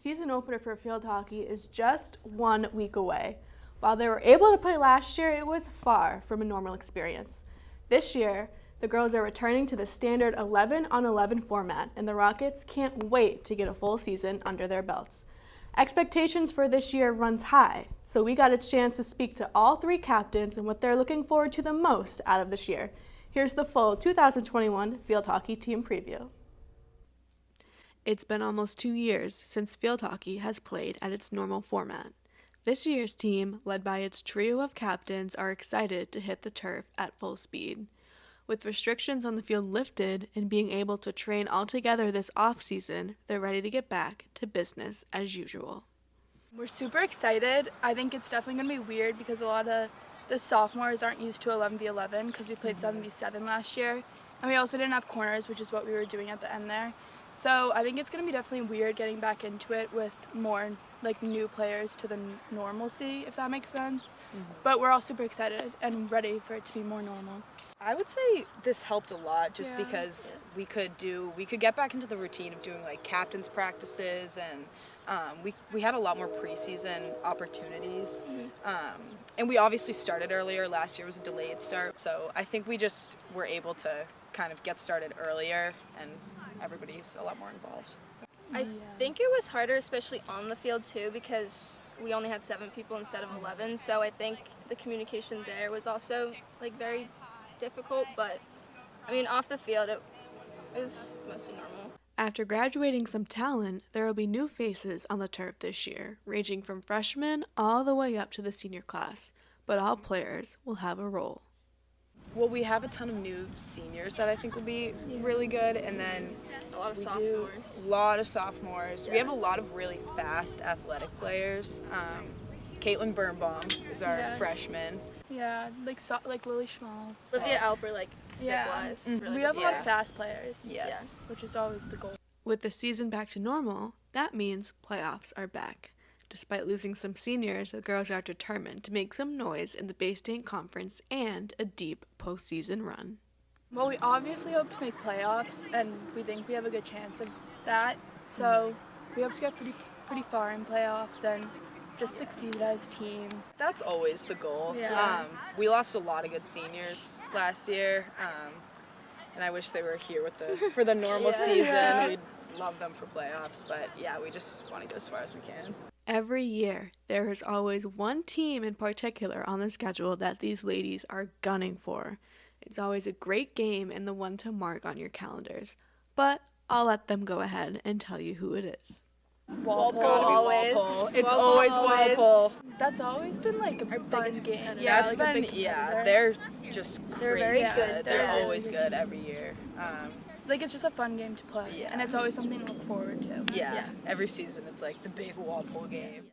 season opener for field hockey is just 1 week away. While they were able to play last year, it was far from a normal experience. This year, the girls are returning to the standard 11-on-11 format, and the Rockets can't wait to get a full season under their belts. Expectations for this year runs high, so we got a chance to speak to all 3 captains and what they're looking forward to the most out of this year. Here's the full 2021 field hockey team preview. It's been almost 2 years since field hockey has played at its normal format. This year's team, led by its trio of captains, are excited to hit the turf at full speed. With restrictions on the field lifted and being able to train all together this off-season, they're ready to get back to business as usual. We're super excited. I think it's definitely going to be weird because a lot of the sophomores aren't used to 11v11 because we played 7v7 last year. And we also didn't have corners, which is what we were doing at the end there. So I think it's going to be definitely weird getting back into it with more new players to the normalcy, if that makes sense. But we're all super excited and ready for it to be more normal. I would say this helped a lot just because we could get back into the routine of doing captain's practices, and we had a lot more preseason opportunities. And we obviously started earlier. Last year was a delayed start, so I think we just were able to kind of get started earlier, and everybody's a lot more involved. I think it was harder, especially on the field too, because we only had 7 people instead of 11, so I think the communication there was also very difficult, but I mean off the field it was mostly normal. After graduating some talent, there will be new faces on the turf this year, ranging from freshmen all the way up to the senior class, but all players will have a role. Well, we have a ton of new seniors that I think will be really good, and then A lot of sophomores. A lot of sophomores. We have a lot of really fast athletic players. Caitlin Birnbaum is our freshman. Yeah, like Lily Schmal. Olivia Alper, stick-wise. We have a lot of fast players. Yes. Which is always the goal. With the season back to normal, that means playoffs are back. Despite losing some seniors, the girls are determined to make some noise in the Bay State Conference and a deep postseason run. Well, we obviously hope to make playoffs, and we think we have a good chance of that. So we hope to get pretty far in playoffs and just succeed as a team. That's always the goal. Yeah. We lost a lot of good seniors last year, and I wish they were here for the normal season. Yeah. We'd love them for playoffs, but we just want to get as far as we can. Every year, there is always one team in particular on the schedule that these ladies are gunning for. It's always a great game and the one to mark on your calendars. But I'll let them go ahead and tell you who it is. Walpole. Always. Walpole. It's always Walpole. That's always been a fun game. That's a been, big competitor. they're just crazy. They're very good. They're Yeah. always good every year. It's just a fun game to play, and it's always something to look forward to. Every season it's the big Walpole game.